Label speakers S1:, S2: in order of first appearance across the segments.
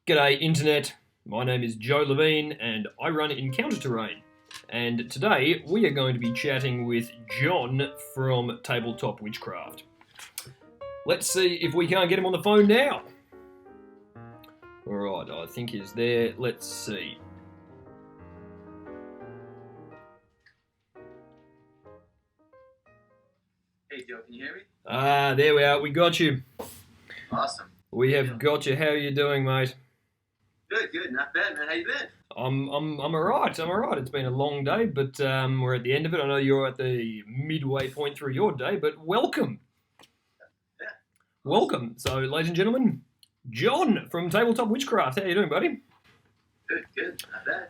S1: G'day Internet, my name is Joe Levine and I run Encounter Terrain. And today we are going to be chatting with John from Tabletop WitchCRAFT. Let's see if we can't get him on the phone now. Alright, I think he's there. Let's see.
S2: Hey Joe, can you hear me?
S1: There we are. We got you.
S2: Awesome.
S1: We have got you. How are you doing, mate?
S2: Good. Not bad, man. How you been?
S1: I'm alright. It's been a long day, but we're at the end of it. I know you're at the midway point through your day, but welcome.
S2: Yeah.
S1: Welcome. So, ladies and gentlemen, John from Tabletop WitchCRAFT. How you doing, buddy?
S2: Good. Not bad.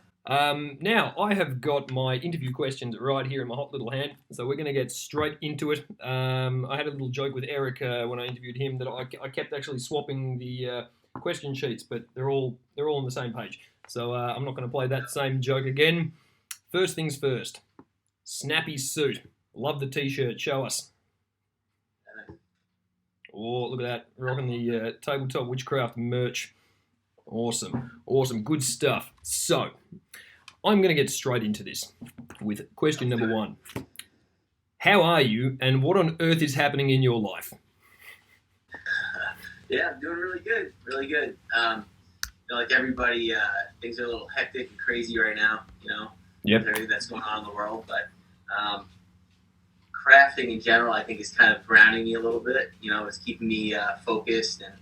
S1: Now, I have got my interview questions right here in my hot little hand, so we're going to get straight into it. I had a little joke with Eric when I interviewed him that I kept actually swapping the question sheets, but they're all on the same page. So I'm not going to play that same joke again. First things first, snappy suit. Love the t-shirt. Show us. Oh, look at that. Rocking the Tabletop WitchCRAFT merch. Awesome. Good stuff. So, I'm going to get straight into this with question number one. How are you, and what on earth is happening in your life?
S2: Yeah, I'm doing really good. Like everybody, things are a little hectic and crazy right now,
S1: Yep.
S2: with everything that's going on in the world. But crafting in general, I think, is kind of grounding me a little bit. It's keeping me focused and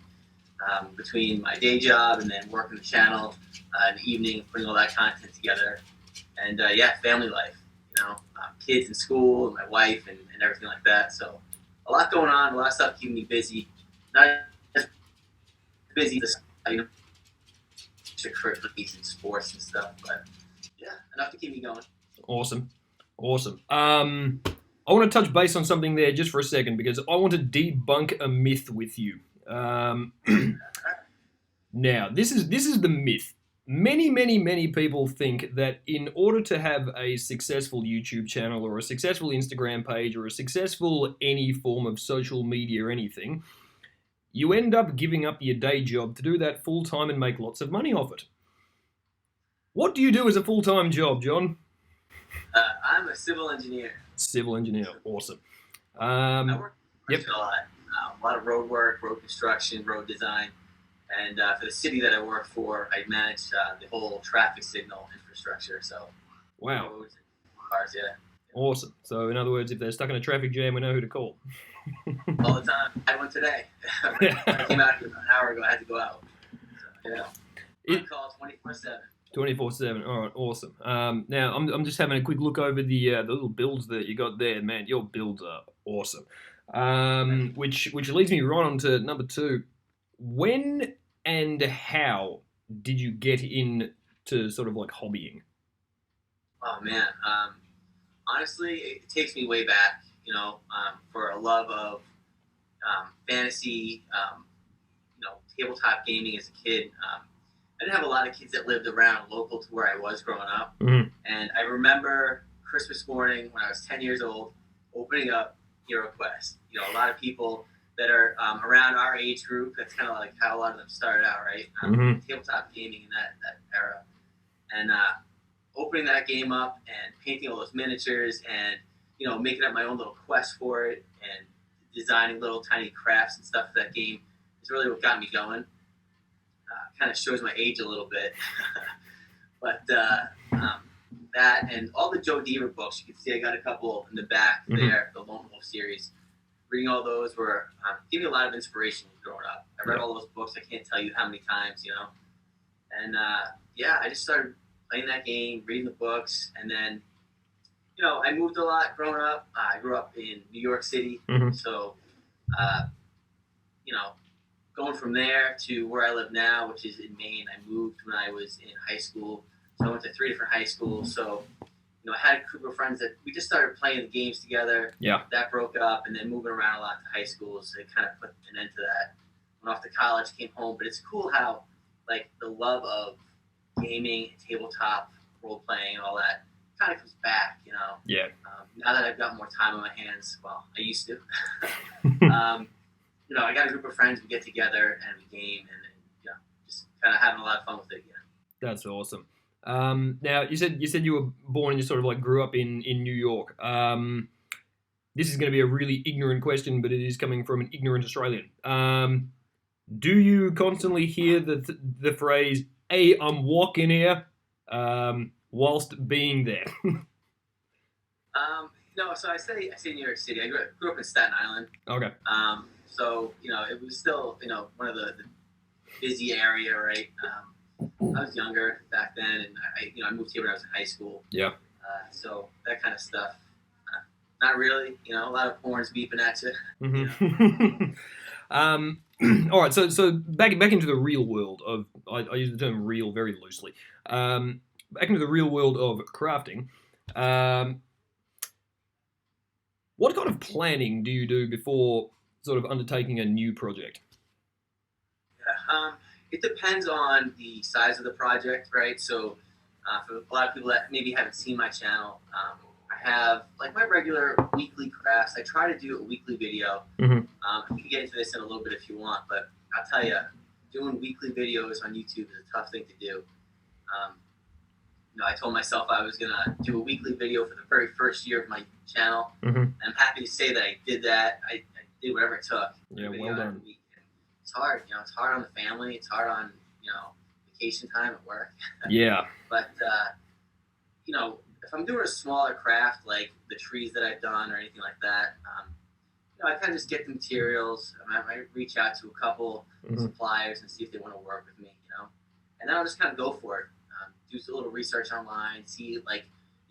S2: between my day job and then working the channel in the evening, putting all that content together. And family life, kids in school and my wife and everything like that. So a lot going on, a lot of stuff keeping me busy. Not just busy, extracurriculars and sports and stuff, but yeah, enough to keep me going.
S1: Awesome. I want to touch base on something there just for a second because I want to debunk a myth with you. Now, this is the myth. Many people think that in order to have a successful YouTube channel or a successful Instagram page or a successful any form of social media or anything, you end up giving up your day job to do that full time and make lots of money off it. What do you do as a full-time job, John?
S2: I'm a civil engineer.
S1: Civil engineer, awesome.
S2: I work
S1: Yep.
S2: a lot of road work, road construction, road design. And for the city that I work for, I manage the whole traffic signal infrastructure. So,
S1: Wow.
S2: roads and cars, yeah.
S1: Awesome. So, in other words, if they're stuck in a traffic jam, we know who to call.
S2: All the time. I had one today. I came out here about an hour ago. I had to go out. So, yeah. I call 24/7.
S1: 24/7. All right, awesome. Now, I'm just having a quick look over the little builds that you got there. Man, your builds are awesome. Which leads me right on to number two. When and how did you get into sort of like hobbying?
S2: Oh, man. Honestly, it takes me way back, for a love of fantasy, tabletop gaming as a kid. I didn't have a lot of kids that lived around local to where I was growing up.
S1: Mm-hmm.
S2: And I remember Christmas morning when I was 10 years old, opening up HeroQuest. A lot of people that are around our age group, that's kind of like how a lot of them started out, right? Tabletop gaming in that era. And opening that game up and painting all those miniatures and, making up my own little quest for it and designing little tiny crafts and stuff for that game is really what got me going. Kind of shows my age a little bit. But that and all the Joe Deaver books, you can see I got a couple in the back there, the Lone Wolf series. Reading all those were giving me a lot of inspiration growing up. I read all those books. I can't tell you how many times, And I just started playing that game, reading the books, and then, I moved a lot growing up. I grew up in New York City, so going from there to where I live now, which is in Maine. I moved when I was in high school, so I went to 3 different high schools. So, I had a group of friends that we just started playing the games together.
S1: Yeah.
S2: That broke up, and then moving around a lot to high school, so it kind of put an end to that. Went off to college, came home, but it's cool how, like, the love of gaming, tabletop, role-playing, and all that kind of comes back,
S1: Yeah.
S2: Now that I've got more time on my hands, well, I used to. I got a group of friends. We get together and we game, and just kind of having a lot of fun with it.
S1: That's awesome. Now you said you were born and you sort of like grew up in New York. This is going to be a really ignorant question, but it is coming from an ignorant Australian. Do you constantly hear the phrase "Hey, I'm walking here," whilst being there?
S2: No, so I say New York City. I grew up in Staten Island.
S1: Okay.
S2: So it was still one of the busy area, right? I was younger back then, and I moved here when I was in high school.
S1: Yeah.
S2: So that kind of stuff, not really. A lot of horns beeping at you.
S1: Mm-hmm. All right. So back into the real world of I use the term real very loosely. Back into the real world of crafting. What kind of planning do you do before sort of undertaking a new project?
S2: Yeah, it depends on the size of the project, right? So for a lot of people that maybe haven't seen my channel, I have like my regular weekly crafts. I try to do a weekly video.
S1: Mm-hmm.
S2: We can get into this in a little bit if you want, but I'll tell you, doing weekly videos on YouTube is a tough thing to do. I told myself I was going to do a weekly video for the very first year of my channel.
S1: Mm-hmm.
S2: And I'm happy to say that I did that. I did whatever it took.
S1: Yeah, well done.
S2: It's hard. It's hard on the family. It's hard on, vacation time at work.
S1: Yeah.
S2: But, if I'm doing a smaller craft, like the trees that I've done or anything like that, I kind of just get the materials. I might reach out to a couple suppliers and see if they want to work with me, and then I'll just kind of go for it. Do a little research online, see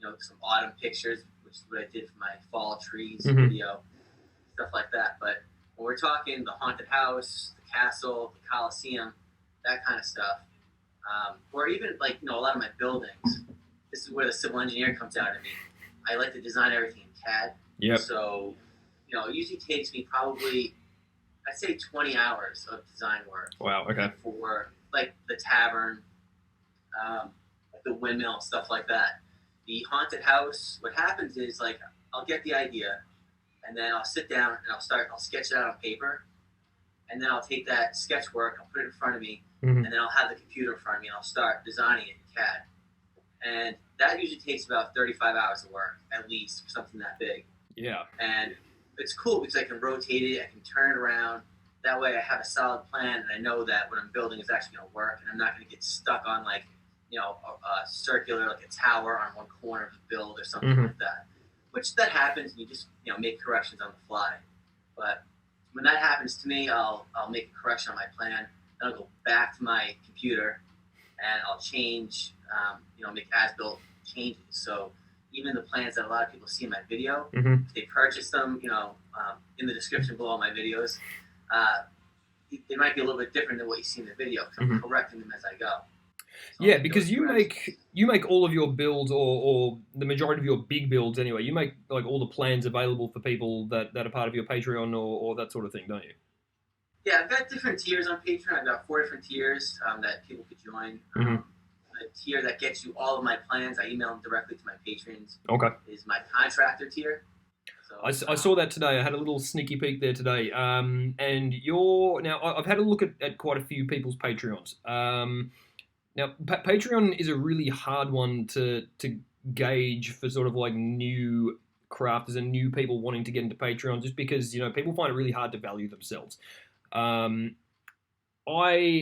S2: some autumn pictures, which is what I did for my fall trees video, stuff like that. But when we're talking the haunted house, the castle, the Coliseum, that kind of stuff, or even a lot of my buildings, this is where the civil engineer comes out at me. I like to design everything in CAD.
S1: Yep.
S2: So, it usually takes me probably, I'd say 20 hours of design work.
S1: Wow, okay.
S2: For the tavern, the windmill, stuff like that. The haunted house, what happens is I'll get the idea, and then I'll sit down and I'll sketch it out on paper, and then I'll take that sketch work, I'll put it in front of me, and then I'll have the computer in front of me and I'll start designing it in CAD. And that usually takes about 35 hours of work, at least, for something that big.
S1: Yeah.
S2: And it's cool because I can rotate it, I can turn it around. That way I have a solid plan, and I know that what I'm building is actually going to work, and I'm not going to get stuck on a circular, like a tower on one corner of the build or something like that. Which that happens, and you just make corrections on the fly. But when that happens to me, I'll make a correction on my plan, then I'll go back to my computer, and I'll change, make as-built changes. So even the plans that a lot of people see in my video, if they purchase them, in the description below my videos, they might be a little bit different than what you see in the video, because I'm correcting them as I go. So
S1: yeah, because you make all of your builds, or the majority of your big builds anyway, you make all the plans available for people that are part of your Patreon or that sort of thing, don't you?
S2: Yeah, I've got different tiers on Patreon. I've got 4 different tiers that people could join. A tier that gets you all of my plans, I email them directly to my patrons.
S1: Okay.
S2: Is my contractor tier. So,
S1: I saw that today. I had a little sneaky peek there today. And I've had a look at quite a few people's Patreons. Now, Patreon is a really hard one to gauge for sort of new crafters and new people wanting to get into Patreon, just because people find it really hard to value themselves. I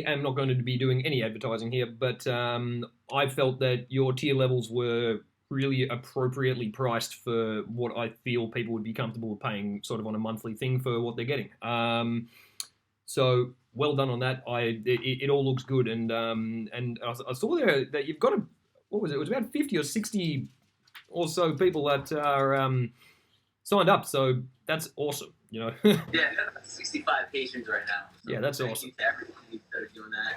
S1: am not going to be doing any advertising here, but I felt that your tier levels were really appropriately priced for what I feel people would be comfortable with paying sort of on a monthly thing for what they're getting. So well done on that. It all looks good, and I saw there that you've got what was it? It was about 50 or 60 or so people that are signed up. So that's awesome.
S2: Yeah, I've got about 65 patrons right now. So
S1: yeah, that's awesome.
S2: Thank you to everybody that are doing that.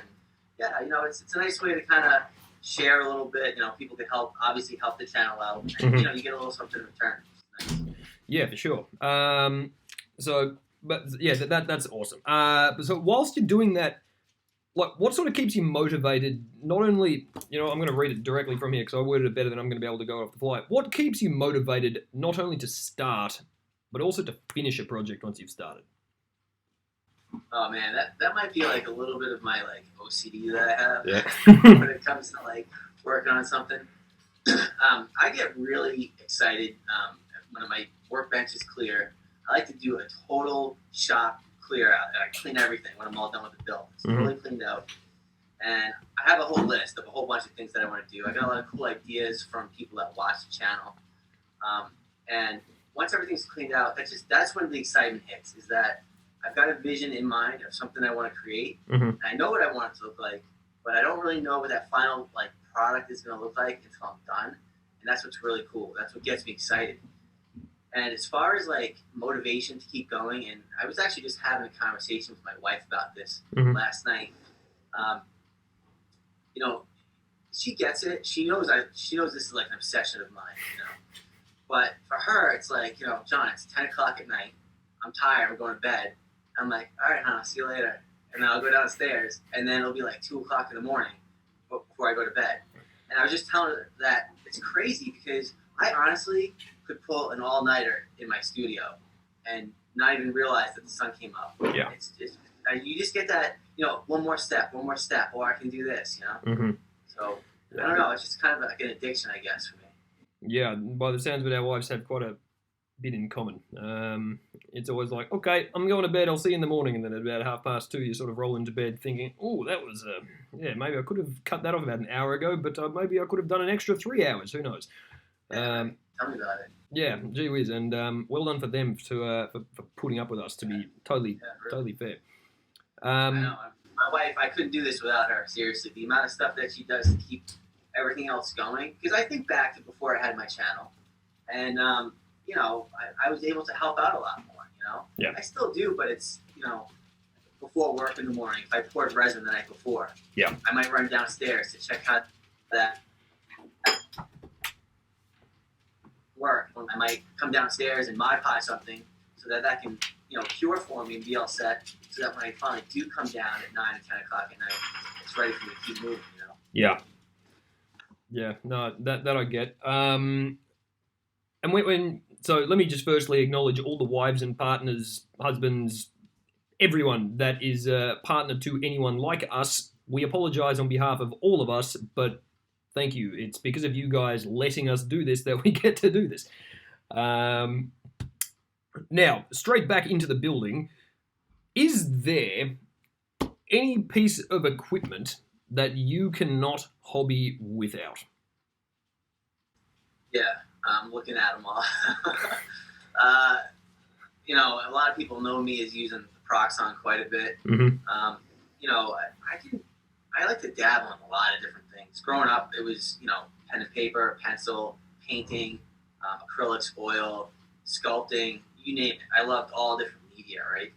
S2: And yeah, it's a nice way to kind of share a little bit. People can obviously help the channel out, and you get a little something in return. Nice.
S1: Yeah, for sure. But yeah, that's awesome. So whilst you're doing that, what sort of keeps you motivated? Not only, I'm going to read it directly from here because I worded it better than I'm going to be able to go off the fly. What keeps you motivated not only to start, but also to finish a project once you've started?
S2: Oh man, that might be like a little bit of my like OCD that I have.
S1: Yeah.
S2: When it comes to like working on something. I get really excited when my workbench is clear. I like to do a total shop clear out. I clean everything when I'm all done with the build. It's totally cleaned out. And I have a whole list of a whole bunch of things that I want to do. I got a lot of cool ideas from people that watch the channel. And once everything's cleaned out, that's when the excitement hits, is that I've got a vision in mind of something I want to create. And I know what I want it to look like, but I don't really know what that final like product is going to look like until I'm done. And that's what's really cool. That's what gets me excited. And as far as like motivation to keep going, and I was actually just having a conversation with my wife about this last night. You know, she gets it. She knows this is like an obsession of mine, you know. But for her, it's like, you know, John, it's 10 o'clock at night. I'm tired. I'm going to bed. I'm like, all right, honey, I'll see you later. And then I'll go downstairs, and then it'll be like 2 o'clock in the morning before I go to bed. And I was just telling her that it's crazy because I honestly could pull an all-nighter in my studio and not even realize that the sun came up.
S1: Yeah.
S2: You just get that, you know, one more step, or I can do this, you know? So, I don't know, it's just kind of like an addiction, I guess, for me.
S1: Yeah, by the sounds of it, our wives have quite a bit in common. It's always like, okay, I'm going to bed, I'll see you in the morning, and then at about 2:30, you sort of roll into bed thinking, oh, that was, maybe I could have cut that off about an hour ago, but maybe I could have done an extra 3 hours, who knows?
S2: Tell me about it.
S1: Yeah, gee whiz, and well done for them for putting up with us, to be totally fair.
S2: I know. My wife, I couldn't do this without her, seriously. The amount of stuff that she does to keep everything else going. Because I think back to before I had my channel, and, you know, I was able to help out a lot more, you know?
S1: Yeah.
S2: I still do, but it's, you know, before work in the morning, if I poured resin the night before, I might run downstairs to check out that work. I might come downstairs and Mod Podge something so that can, you know, cure for me and be all set, so that when I finally do come down at 9 or 10 o'clock at night, it's ready for me to keep moving, you know?
S1: Yeah, no, that I get. And so let me just firstly acknowledge all the wives and partners, husbands, everyone that is a partner to anyone like us. We apologize on behalf of all of us, but thank you. It's because of you guys letting us do this that we get to do this. Now, straight back into the building. Is there any piece of equipment that you cannot hobby without?
S2: Yeah, I'm looking at them all. You know, a lot of people know me as using the Proxon quite a bit. You know, I like to dabble in a lot of different things. Growing up, it was, you know, pen and paper, pencil, painting, acrylics, oil, sculpting, you name it. I loved all different media, right?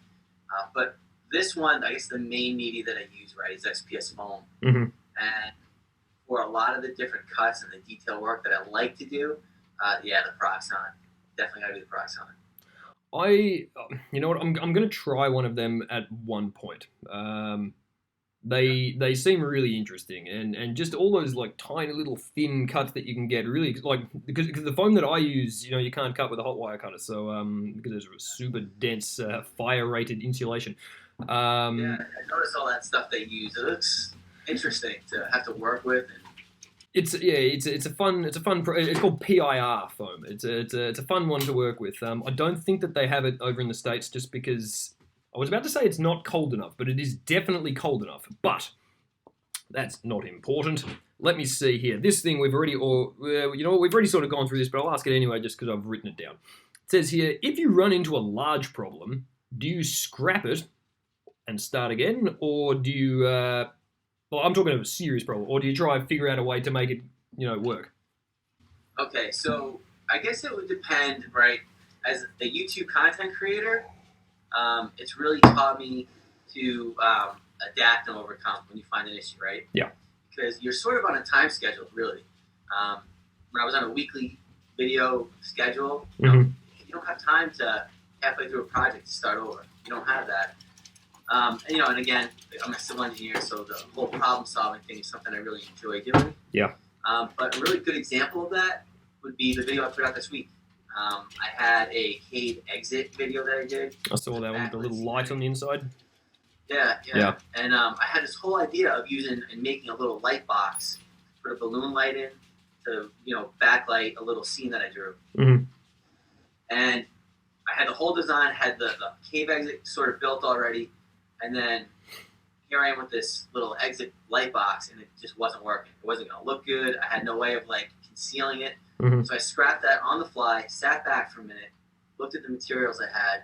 S2: But this one, I guess the main media that I use, right, is XPS foam. And for a lot of the different cuts and the detail work that I like to do, the Proxon. Definitely got to do the Proxon.
S1: You know what, I'm going to try one of them at one point. They seem really interesting, and just all those like tiny little thin cuts that you can get, really, like, because the foam that I use, you know, you can't cut with a hot wire cutter, so because there's a super dense fire rated insulation.
S2: I noticed all that stuff they use. It looks interesting to have to work with.
S1: It's a fun. It's called PIR foam. It's a fun one to work with. I don't think that they have it over in the States, just because I was about to say it's not cold enough, but it is definitely cold enough. But that's not important. Let me see here. This thing we've already sort of gone through this, but I'll ask it anyway just because I've written it down. It says here, if you run into a large problem, do you scrap it and start again, or do you? Well, I'm talking about a serious problem, or do you try and figure out a way to make it, you know, work?
S2: Okay, so I guess it would depend, right? As a YouTube content creator, it's really taught me to adapt and overcome when you find an issue, right?
S1: Yeah.
S2: Because you're sort of on a time schedule, really. When I was on a weekly video schedule, you don't have time to halfway through a project to start over. You don't have that. You know, and again, I'm a civil engineer, so the whole problem-solving thing is something I really enjoy doing.
S1: Yeah.
S2: But a really good example of that would be the video I put out this week. I had a cave exit video that I did.
S1: I saw that one with the little light on the inside. Yeah.
S2: And I had this whole idea of using and making a little light box, put a balloon light in to, backlight a little scene that I drew.
S1: Mm-hmm.
S2: And I had the whole design, had the cave exit sort of built already, and then here I am with this little exit light box, and it just wasn't working. It wasn't going to look good. I had no way of like concealing it.
S1: Mm-hmm.
S2: So I scrapped that on the fly, sat back for a minute, looked at the materials I had,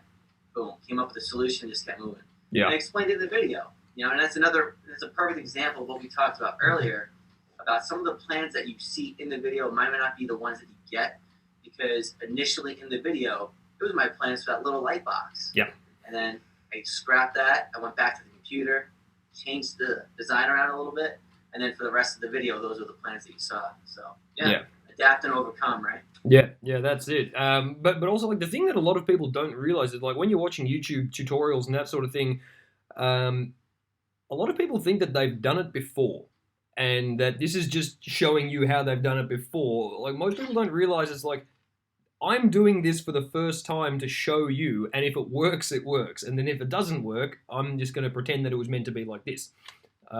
S2: boom, came up with a solution, just kept moving.
S1: Yeah.
S2: And I explained it in the video. And that's a perfect example of what we talked about earlier, about some of the plans that you see in the video might not be the ones that you get, because initially in the video, it was my plans for that little light box.
S1: Yeah.
S2: And then I scrapped that. I went back to the computer, changed the design around a little bit, and then for the rest of the video, those are the plans that you saw. So yeah. Adapt and overcome, right?
S1: Yeah, that's it. But also, like, the thing that a lot of people don't realize is, like, when you're watching YouTube tutorials and that sort of thing, a lot of people think that they've done it before, and that this is just showing you how they've done it before. Like, most people don't realize it's like, I'm doing this for the first time to show you, and if it works, it works. And then if it doesn't work, I'm just going to pretend that it was meant to be like this.
S2: It's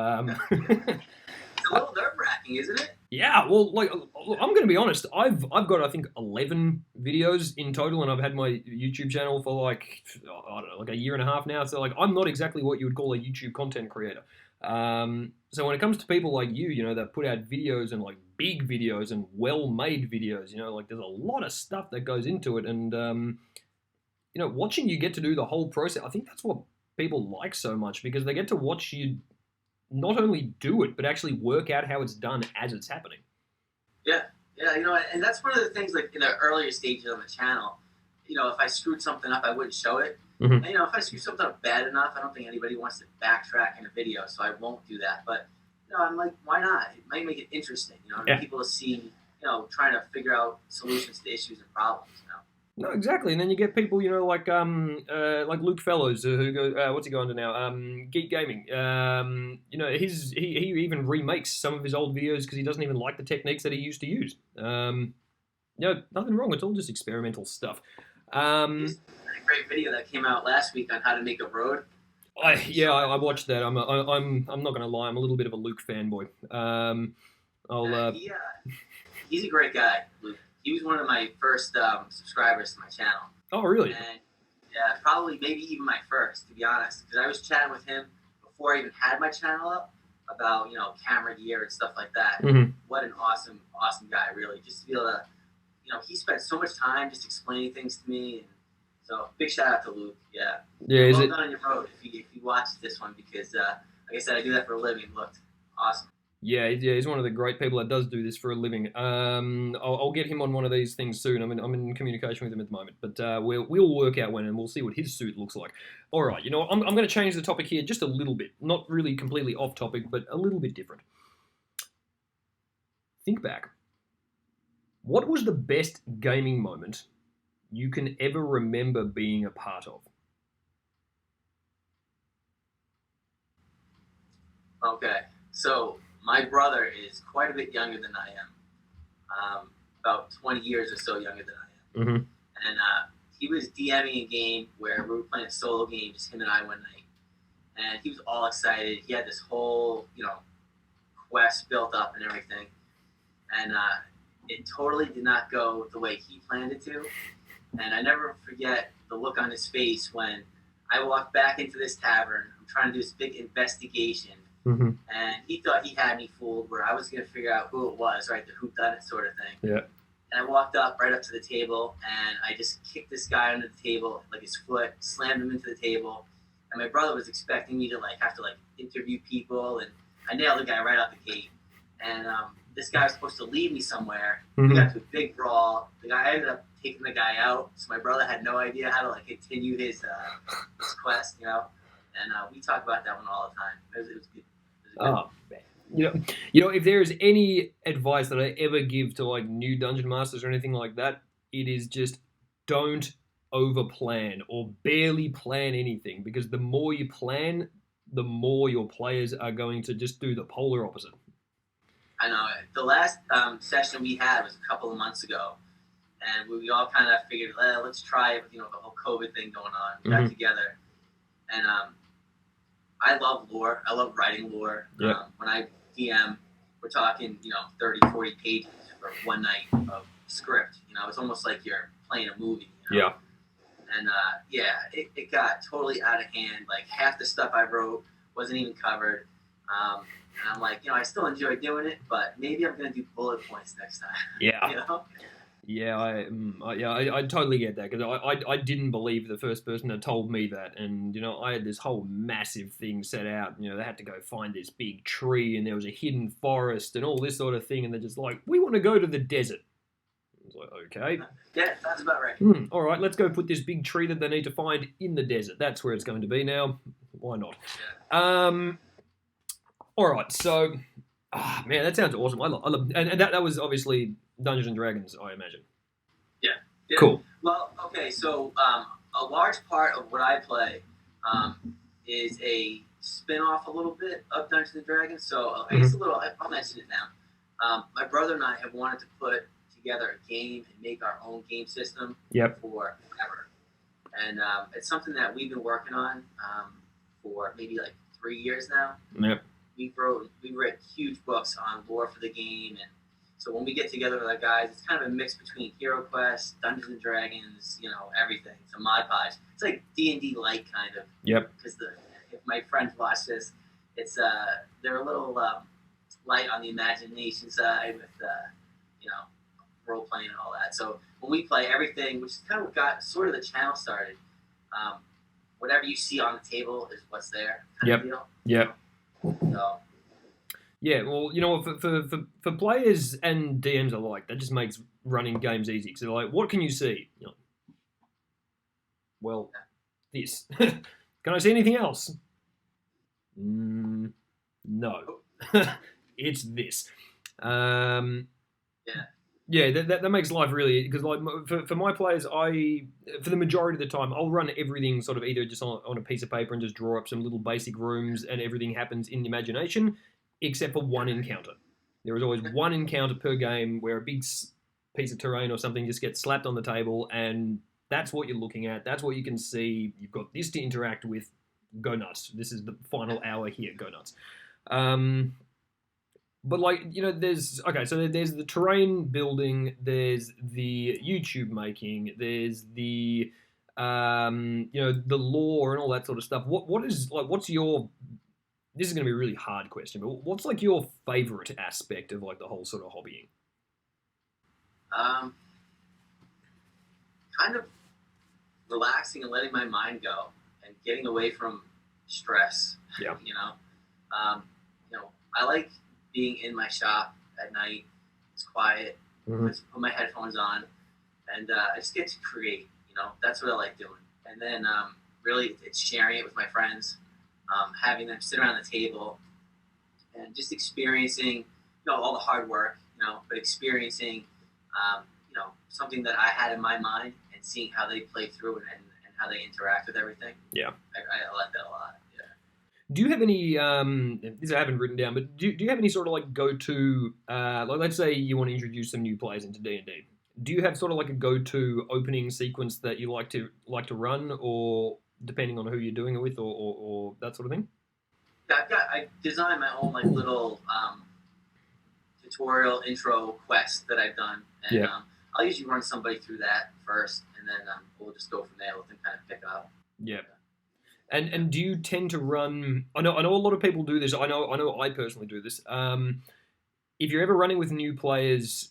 S2: a little nerve-wracking, isn't it?
S1: Yeah, well, like, I'm going to be honest. I've got, I think, 11 videos in total, and I've had my YouTube channel for, like, I don't know, like a year and a half now. So, like, I'm not exactly what you would call a YouTube content creator. So when it comes to people like you, that put out videos and, like, big videos and well-made videos, like, there's a lot of stuff that goes into it. And, watching you get to do the whole process, I think that's what people like so much, because they get to watch you not only do it, but actually work out how it's done as it's happening.
S2: Yeah, and that's one of the things, like, in the earlier stages on the channel, if I screwed something up, I wouldn't show it.
S1: Mm-hmm.
S2: And, if I screw something up bad enough, I don't think anybody wants to backtrack in a video, so I won't do that. But, I'm like, why not? It might make it interesting, people to see, trying to figure out solutions to issues and problems,
S1: No, exactly, and then you get people, like Luke Fellows, who goes, what's he going to now? Geek Gaming. He even remakes some of his old videos because he doesn't even like the techniques that he used to use. Nothing wrong. It's all just experimental stuff.
S2: There's a great video that came out last week on how to make a road.
S1: I watched that. I'm not going to lie. I'm a little bit of a Luke fanboy.
S2: He's a great guy, Luke. He was one of my first subscribers to my channel.
S1: Oh, really?
S2: And yeah, probably maybe even my first, to be honest, because I was chatting with him before I even had my channel up about camera gear and stuff like that.
S1: Mm-hmm.
S2: What an awesome guy, really. Just to be able to, he spent so much time just explaining things to me. And so big shout out to Luke. Yeah. Well done on your road if you watch this one, because like I said, I do that for a living. It looked awesome.
S1: Yeah, he's one of the great people that does do this for a living. I'll get him on one of these things soon. I'm in communication with him at the moment, but we'll work out when, and we'll see what his suit looks like. All right, I'm going to change the topic here just a little bit. Not really completely off topic, but a little bit different. Think back. What was the best gaming moment you can ever remember being a part of?
S2: Okay, so my brother is quite a bit younger than I am, about 20 years or so younger than I am.
S1: Mm-hmm.
S2: And he was DMing a game where we were playing a solo game, just him and I one night. And he was all excited. He had this whole, quest built up and everything. And it totally did not go the way he planned it to. And I never forget the look on his face when I walked back into this tavern. I'm trying to do this big investigation.
S1: Mm-hmm.
S2: And he thought he had me fooled, where I was going to figure out who it was, right? The whodunit sort of thing.
S1: Yeah.
S2: And I walked right up to the table, and I just kicked this guy under the table, like his foot, slammed him into the table. And my brother was expecting me to have to interview people, and I nailed the guy right out the gate. And this guy was supposed to lead me somewhere.
S1: Mm-hmm.
S2: We got to a big brawl. The guy ended up taking the guy out, so my brother had no idea how to continue his quest, And we talk about that one all the time. It was good.
S1: Oh, man. If there is any advice that I ever give to new dungeon masters or anything like that, it is just don't over plan or barely plan anything, because the more you plan, the more your players are going to just do the polar opposite.
S2: I know. The last session we had was a couple of months ago, and we all kind of figured, let's try it with the whole COVID thing going on. We got together, and I love lore. I love writing lore.
S1: Yeah.
S2: When I DM, we're talking, 30, 40 pages for one night of script. It's almost like you're playing a movie.
S1: Yeah.
S2: And it got totally out of hand. Like half the stuff I wrote wasn't even covered. And I'm like, I still enjoy doing it, but maybe I'm gonna do bullet points next time.
S1: Yeah. Yeah, I totally get that, because I didn't believe the first person that told me that, and I had this whole massive thing set out. They had to go find this big tree, and there was a hidden forest, and all this sort of thing, and they're just like, we want to go to the desert. I was like, okay.
S2: Yeah, that's about right.
S1: All right, let's go put this big tree that they need to find in the desert. That's where it's going to be now. Why not?
S2: Yeah.
S1: All right, so, man, that sounds awesome. I love, and that was obviously Dungeons and Dragons, I imagine.
S2: Yeah.
S1: Cool.
S2: Well, okay, so a large part of what I play is a spin-off a little bit of Dungeons and Dragons. So I guess I'll mention it now. My brother and I have wanted to put together a game and make our own game system for forever. And it's something that we've been working on for maybe like 3 years now.
S1: Yep.
S2: We read huge books on lore for the game, and so when we get together with our guys, it's kind of a mix between Hero Quest, Dungeons and Dragons, everything. It's a Mod Podge. It's like D&D light kind of.
S1: Yep.
S2: Because if my friends watch this, it's they're a little light on the imagination side with role playing and all that. So when we play everything, which is kind of what got sort of the channel started, whatever you see on the table is what's there. Kind of deal.
S1: Yep.
S2: So.
S1: Yeah, well, for players and DMs alike, that just makes running games easy. Because they're like, what can you see? Well, this. Can I see anything else? No. It's this. Yeah, that makes life really, because like for my players, for the majority of the time, I'll run everything sort of either just on a piece of paper and just draw up some little basic rooms, and everything happens in the imagination, except for one encounter. There is always one encounter per game where a big piece of terrain or something just gets slapped on the table, and that's what you're looking at. That's what you can see. You've got this to interact with. Go nuts. This is the final hour here. Go nuts. But there's the terrain building, there's the YouTube making, there's the the lore and all that sort of stuff. What's your, this is going to be a really hard question, but what's like your favorite aspect of like the whole sort of hobbying?
S2: Kind of relaxing and letting my mind go and getting away from stress.
S1: Yeah.
S2: I like being in my shop at night. It's quiet. I just put my headphones on, and I just get to create. That's what I like doing. And then really, it's sharing it with my friends, having them sit around the table, and just experiencing, all the hard work, but experiencing, something that I had in my mind and seeing how they play through it and how they interact with everything.
S1: Yeah,
S2: I like that a lot.
S1: Do you have any, this I haven't written down, but do you have any sort of like go-to, like let's say you want to introduce some new players into D&D. Do you have sort of like a go-to opening sequence that you like to run, or depending on who you're doing it with, or that sort of thing?
S2: Yeah, I designed my own like little tutorial intro quest that I've done, and I'll usually run somebody through that first, and then we'll just go from there. Let them kind of pick up.
S1: Yeah. And do you tend to run? I know a lot of people do this. I know I personally do this. If you're ever running with new players,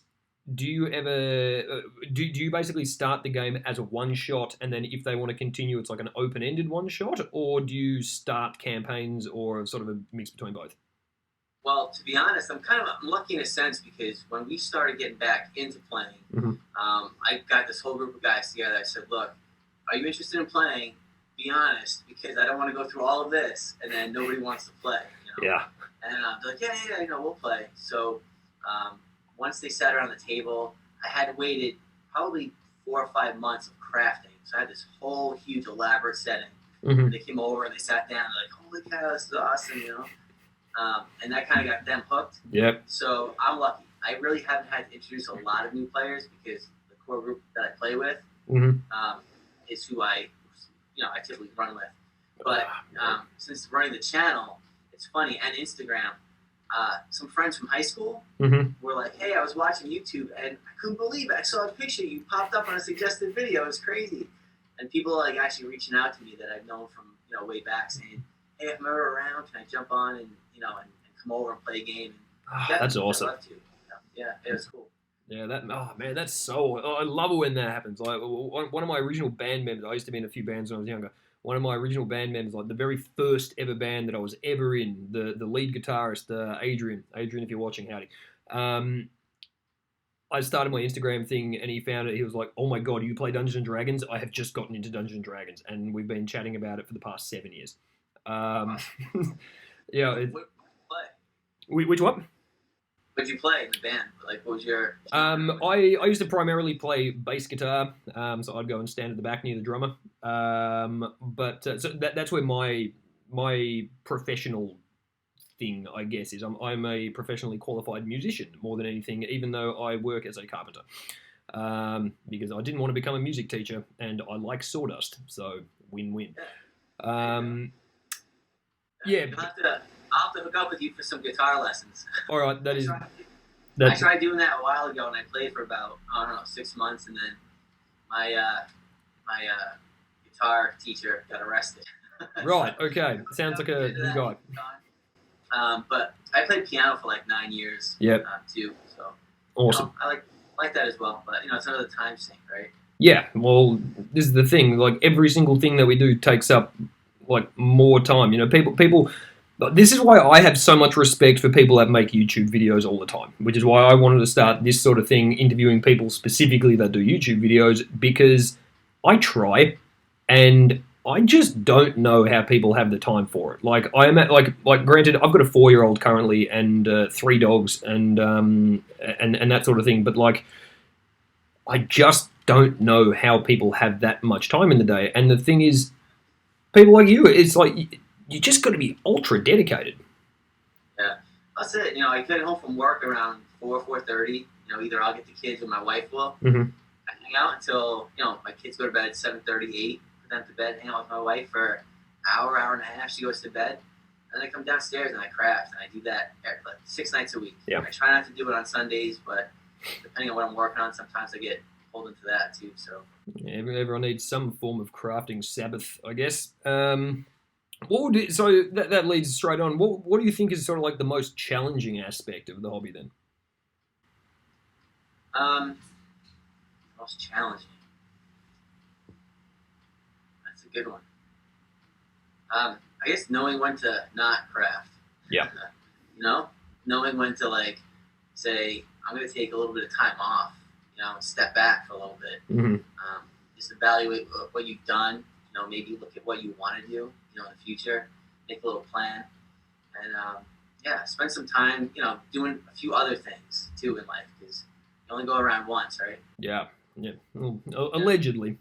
S1: do you ever do you basically start the game as a one shot, and then if they want to continue, it's like an open ended one shot, or do you start campaigns, or sort of a mix between both?
S2: Well, to be honest, I'm lucky in a sense, because when we started getting back into playing, I got this whole group of guys together. I said, "Look, are you interested in playing? Be honest, because I don't want to go through all of this and then nobody wants to play."
S1: Yeah.
S2: And they're like, yeah, we'll play. So once they sat around the table, I had waited probably 4 or 5 months of crafting. So I had this whole huge elaborate setting. They came over and they sat down. They're like, "Holy cow, this is awesome!" And that kind of got them hooked. Yep. So I'm lucky. I really haven't had to introduce a lot of new players, because the core group that I play with is who I typically run with. But since running the channel, it's funny, and Instagram, some friends from high school were like, hey, I was watching YouTube, and I couldn't believe it. I saw a picture you popped up on a suggested video. It was crazy. And people like actually reaching out to me that I've known from, way back, saying, hey, if I'm ever around, can I jump on and come over and play a game? And
S1: that's awesome.
S2: I'd love to. Yeah, it was cool.
S1: Yeah, that's so. I love it when that happens. Like one of my original band members, I used to be in a few bands when I was younger. One of my original band members, like the very first ever band that I was ever in, the lead guitarist, Adrian, if you're watching, howdy. I started my Instagram thing, and he found it. He was like, "Oh my god, you play Dungeons and Dragons? I have just gotten into Dungeons and Dragons, and we've been chatting about it for the past 7 years." Yeah. Which what?
S2: What'd you play in the band? Like, what was your...
S1: I used to primarily play bass guitar, so I'd go and stand at the back near the drummer. So that's where my professional thing, I guess, is. I'm a professionally qualified musician more than anything, even though I work as a carpenter. Because I didn't want to become a music teacher, and I like sawdust, so win-win. Yeah.
S2: I'll have to hook up with you for some guitar lessons.
S1: All right,
S2: I tried doing that a while ago, and I played for about 6 months, and then my guitar teacher got arrested.
S1: Right. Okay. Sounds like a good guy.
S2: But I played piano for like 9 years.
S1: Yep.
S2: Too. So
S1: awesome.
S2: I like that as well, but it's another time sink, right?
S1: Yeah. Well, this is the thing. Like every single thing that we do takes up like more time. People. This is why I have so much respect for people that make YouTube videos all the time, which is why I wanted to start this sort of thing, interviewing people specifically that do YouTube videos, because I try, and I just don't know how people have the time for it. Like I am at like granted, I've got a 4-year-old currently and 3 dogs and that sort of thing, but like I just don't know how people have that much time in the day. And the thing is, people like you, it's like you just got to be ultra dedicated.
S2: Yeah, that's it. I get home from work around 4:30. Either I'll get the kids or my wife will. I hang out until my kids go to bed at 7:30, 8. Put them to bed, hang out with my wife for an hour and a half. She goes to bed, and then I come downstairs and I craft. And I do that like 6 nights a week.
S1: Yeah.
S2: I try not to do it on Sundays, but depending on what I'm working on, sometimes I get pulled into that too. So
S1: everyone needs some form of crafting Sabbath, I guess. So that leads straight on. What do you think is sort of like the most challenging aspect of the hobby then?
S2: Most challenging. That's a good one. I guess knowing when to not craft.
S1: Yeah.
S2: Knowing when to say I'm going to take a little bit of time off. Step back for a little bit. Just evaluate what you've done. Maybe look at what you want to do. In the future, make a little plan, and spend some time, doing a few other things too in life, because you only go around once, right?
S1: Yeah. Well, allegedly.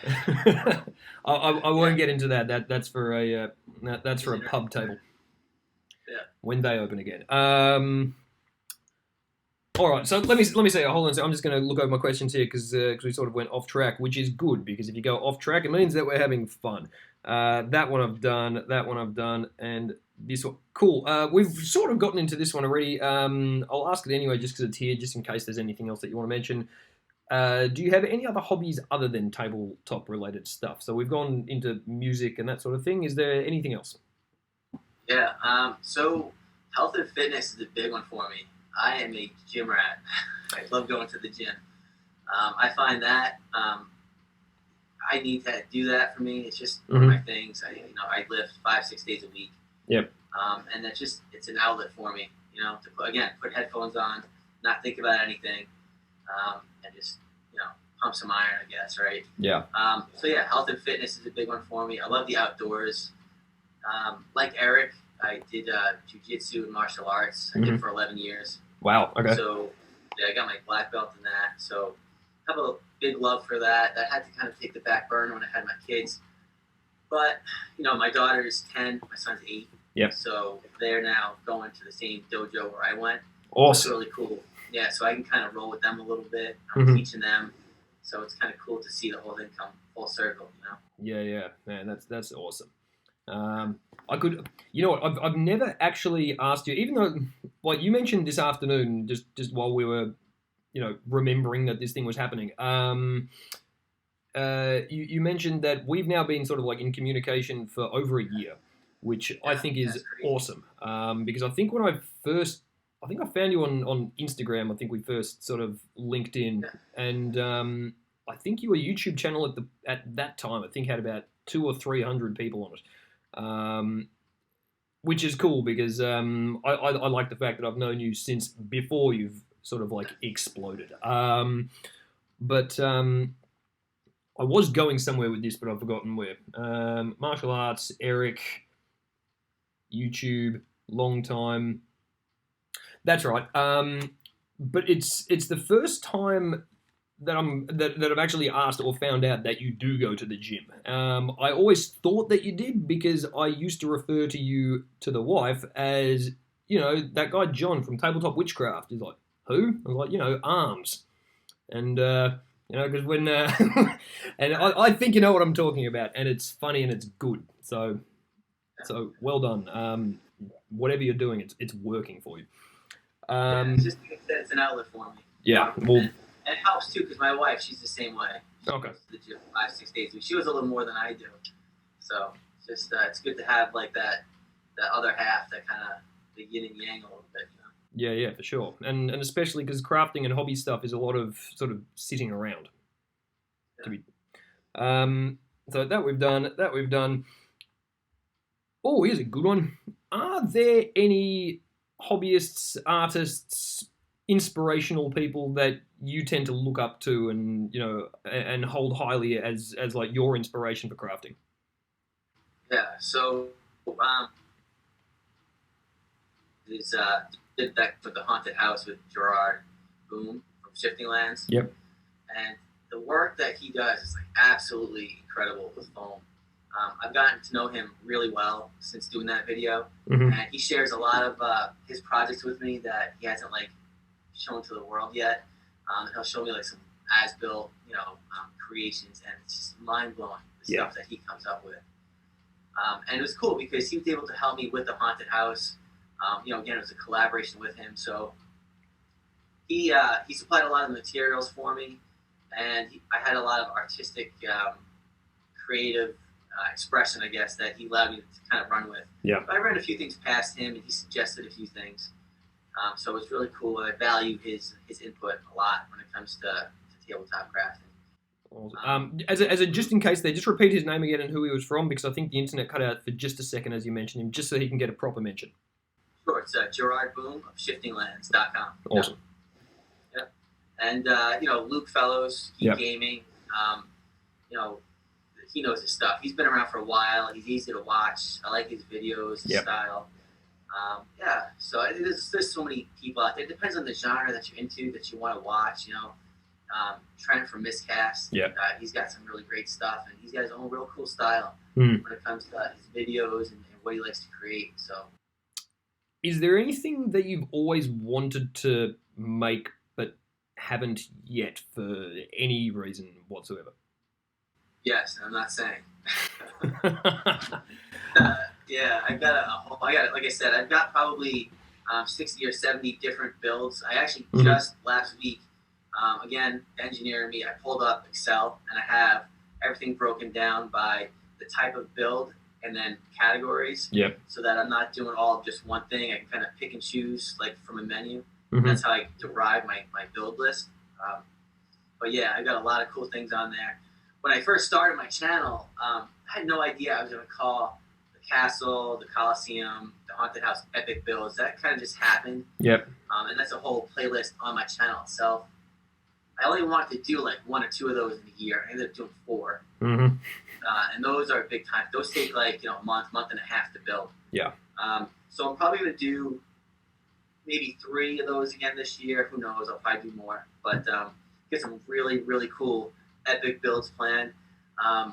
S1: I won't get into that. That's for a pub table.
S2: Yeah.
S1: When they open again. All right, so let me say, hold on. So I'm just going to look over my questions here because we sort of went off track, which is good, because if you go off track, it means that we're having fun. That one I've done, and this one. Cool. We've sort of gotten into this one already. I'll ask it anyway just because it's here, just in case there's anything else that you want to mention. Do you have any other hobbies other than tabletop-related stuff? So we've gone into music and that sort of thing. Is there anything else?
S2: Yeah, so health and fitness is a big one for me. I am a gym rat. I love going to the gym. I find that I need to do that for me. It's just one of my things. I lift 5-6 days a week.
S1: Yep.
S2: And it's an outlet for me. To put headphones on, not think about anything, and just pump some iron, I guess, right?
S1: Yeah.
S2: Health and fitness is a big one for me. I love the outdoors. Like Eric, I did jiu-jitsu and martial arts. I did for 11 years.
S1: Wow, okay.
S2: So, I got my black belt in that. So, I have a big love for that. That had to kind of take the back burner when I had my kids. But, my daughter is 10, my son's 8.
S1: Yep.
S2: So, they're now going to the same dojo where I went.
S1: Awesome.
S2: It's really cool. Yeah, so I can kind of roll with them a little bit. I'm teaching them. So, it's kind of cool to see the whole thing full circle,
S1: Yeah, man, that's awesome. I could, you know what? I've never actually asked you, even though, like you mentioned this afternoon, just while we were, remembering that this thing was happening. You mentioned that we've now been sort of like in communication for over a year, which I think is awesome. Because I think I think I found you on Instagram. I think we first sort of linked in, and I think your YouTube channel at that time I think had about 200 or 300 people on it, which is cool because I like the fact that I've known you since before you've sort of like exploded. But I was going somewhere with this, but I've forgotten where. Martial arts, Eric, YouTube, long time. That's right. But it's the first time that I've actually asked or found out that you do go to the gym. I always thought that you did because I used to refer to you to the wife as that guy John from Tabletop WitchCRAFT. He's like, who? I was like, arms, and because when and I think you know what I'm talking about, and it's funny and it's good. So well done. Whatever you're doing, it's working for you.
S2: It's just it's an outlet for me.
S1: Yeah, well,
S2: and it helps too because my wife, she's the same way.
S1: Okay.
S2: She goes to the gym 5-6 days a week. She was a little more than I do, so just it's good to have like that other half, that kind of the yin and yang a little bit.
S1: Yeah, for sure, and especially because crafting and hobby stuff is a lot of sort of sitting around. Yeah. So that we've done. Oh, here's a good one. Are there any hobbyists, artists, inspirational people that you tend to look up to and hold highly as like your inspiration for crafting?
S2: Yeah. So did that for the haunted house with Gerard Boom from Shifting Lands.
S1: Yep.
S2: And the work that he does is like absolutely incredible with foam. I've gotten to know him really well since doing that video, and he shares a lot of his projects with me that he hasn't like shown to the world yet. He'll show me like some as-built, creations, and it's just mind-blowing the stuff that he comes up with. And it was cool because he was able to help me with the haunted house. Again, it was a collaboration with him, so he supplied a lot of materials for me, and I had a lot of artistic, creative expression, I guess, that he allowed me to kind of run with.
S1: Yeah.
S2: But I ran a few things past him, and he suggested a few things. So it's really cool, and I value his input a lot when it comes to tabletop crafting.
S1: Awesome. As a just in case there, just repeat his name again and who he was from, because I think the internet cut out for just a second as you mentioned him, just so he can get a proper mention.
S2: Sure, it's Gerard Boom of shiftinglands.com.
S1: Awesome.
S2: Yep. And, Luke Fellows, Geek Gaming, he knows his stuff. He's been around for a while. He's easy to watch. I like his videos, his style. So there's so many people out there. It depends on the genre that you're into, that you want to watch, Trent from Miscast.
S1: Yeah.
S2: He's got some really great stuff, and he's got his own real cool style when it comes to his videos and what he likes to create. So,
S1: is there anything that you've always wanted to make but haven't yet for any reason whatsoever?
S2: Yes, I'm not saying. I've got like I said, I've got probably 60 or 70 different builds. I actually just last week, again, engineering me, I pulled up Excel and I have everything broken down by the type of build and then categories.
S1: Yep.
S2: So that I'm not doing all of just one thing. I can kind of pick and choose like from a menu. That's how I derive my build list. But yeah, I got a lot of cool things on there. When I first started my channel, I had no idea I was going to call the castle, the Coliseum, the haunted house epic builds. That kind of just happened.
S1: Yep.
S2: And that's a whole playlist on my channel itself. I only wanted to do like 1 or 2 of those in a year. I ended up doing 4. And those are big time. Those take like a month and a half to build.
S1: Yeah.
S2: So I'm probably going to do maybe 3 of those again this year. Who knows? I'll probably do more. But get some really, really cool epic builds planned. I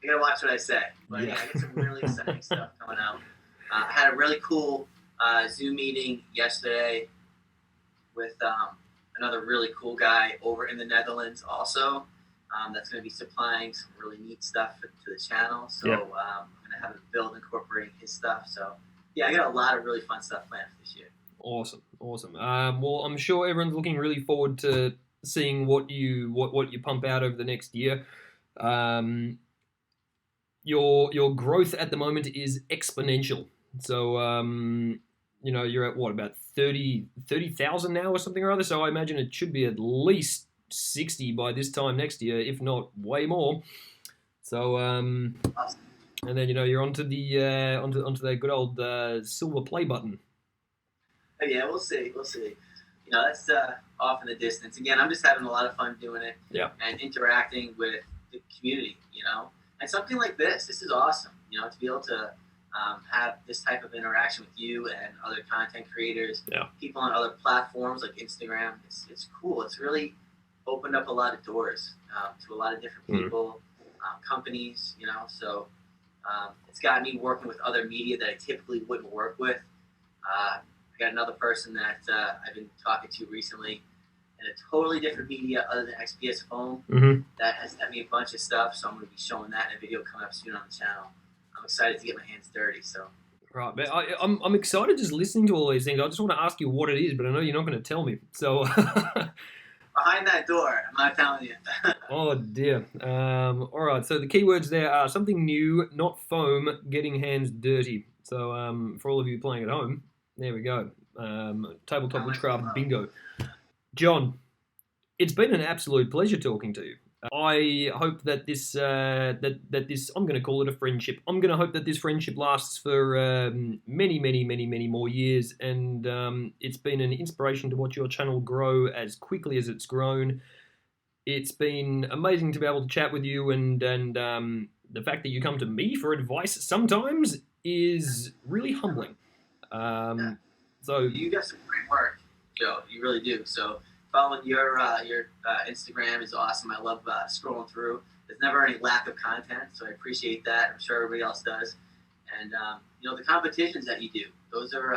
S2: gotta watch what I say. But yeah, I got some really exciting stuff coming out. I had a really cool Zoom meeting yesterday with another really cool guy over in the Netherlands also. that's going to be supplying some really neat stuff to the channel. So
S1: Yep.
S2: I'm going to have a build incorporating his stuff. So yeah, I got a lot of really fun stuff planned for this year.
S1: Awesome. Well, I'm sure everyone's looking really forward to seeing what you pump out over the next year. Your growth at the moment is exponential. So you're at what, about 30,000 now or something or other. So I imagine it should be at least 60 by this time next year, if not way more. So
S2: Awesome.
S1: and then you're onto the onto that good old silver play button.
S2: Yeah, we'll see. That's off in the distance. Again, I'm just having a lot of fun doing it.
S1: Yeah.
S2: And interacting with the community. And something like this is awesome. To be able to have this type of interaction with you and other content creators, people on other platforms like Instagram. It's cool. It's really opened up a lot of doors to a lot of different people, companies. So it's got me working with other media that I typically wouldn't work with. I got another person that I've been talking to recently in a totally different media other than XPS Foam that has sent me a bunch of stuff. So I'm going to be showing that in a video coming up soon on the channel. I'm excited to get my hands dirty. So
S1: right, man, I'm excited just listening to all these things. I just want to ask you what it is, but I know you're not going to tell me. So
S2: behind that door, I'm not telling you.
S1: Oh dear. All right. So the keywords there are something new, not foam, getting hands dirty. So for all of you playing at home, there we go. Tabletop WitchCRAFT bingo. John, it's been an absolute pleasure talking to you. I hope that this I'm going to call it a friendship. I'm going to hope that this friendship lasts for many more years, and it's been an inspiration to watch your channel grow as quickly as it's grown. It's been amazing to be able to chat with you, and the fact that you come to me for advice sometimes is really humbling. So
S2: you got some great work, Joe. You really do. So following your Instagram is awesome. I love scrolling through. There's never any lack of content, so I appreciate that. I'm sure everybody else does. And the competitions that you do, those are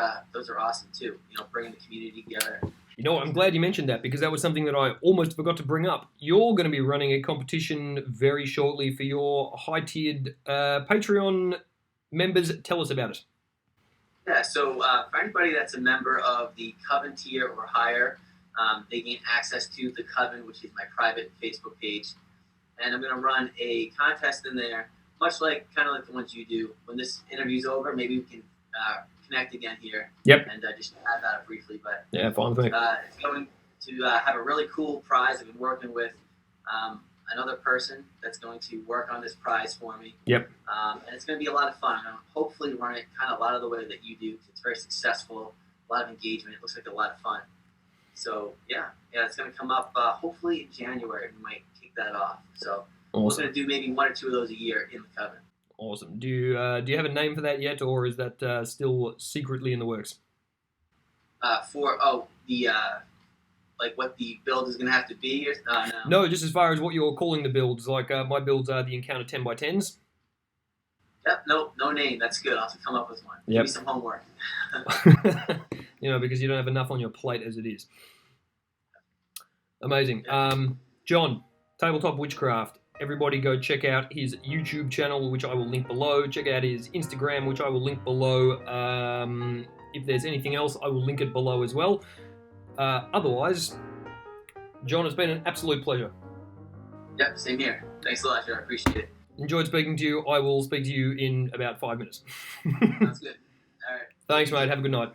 S2: awesome too. Bringing the community together.
S1: I'm glad you mentioned that, because that was something that I almost forgot to bring up. You're going to be running a competition very shortly for your high-tiered Patreon members. Tell us about it.
S2: Yeah, so for anybody that's a member of the Coven tier or higher, they gain access to the Coven, which is my private Facebook page. And I'm going to run a contest in there, much like the ones you do. When this interview's over, maybe we can connect again here.
S1: Yep.
S2: And just chat about it briefly. But
S1: yeah, fine with me.
S2: It's going to have a really cool prize. I've been working with another person that's going to work on this prize for me.
S1: Yep.
S2: And it's going to be a lot of fun. I'm going to hopefully run it a lot of the way that you do. It's very successful, a lot of engagement. It looks like a lot of fun. So yeah, it's going to come up hopefully in January. We might kick that off. So
S1: awesome.
S2: We're going to do maybe 1 or 2 of those a year in the Coven.
S1: Awesome. Do you have a name for that yet, or is that still secretly in the works?
S2: What the build is going to have to be? Or, no.
S1: No, just as far as what you're calling the builds. Like my builds are the Encounter 10x10s.
S2: Yep. No name. That's good. I'll have to come up with one.
S1: Yep.
S2: Give me some homework.
S1: Because you don't have enough on your plate as it is. Amazing. John, Tabletop WitchCRAFT. Everybody go check out his YouTube channel, which I will link below. Check out his Instagram, which I will link below. If there's anything else, I will link it below as well. Otherwise, John, it's been an absolute pleasure.
S2: Yep, same here. Thanks a lot, Joe. I appreciate it.
S1: Enjoyed speaking to you. I will speak to you in about 5 minutes.
S2: Sounds good. All right.
S1: Thanks, mate. Have a good night.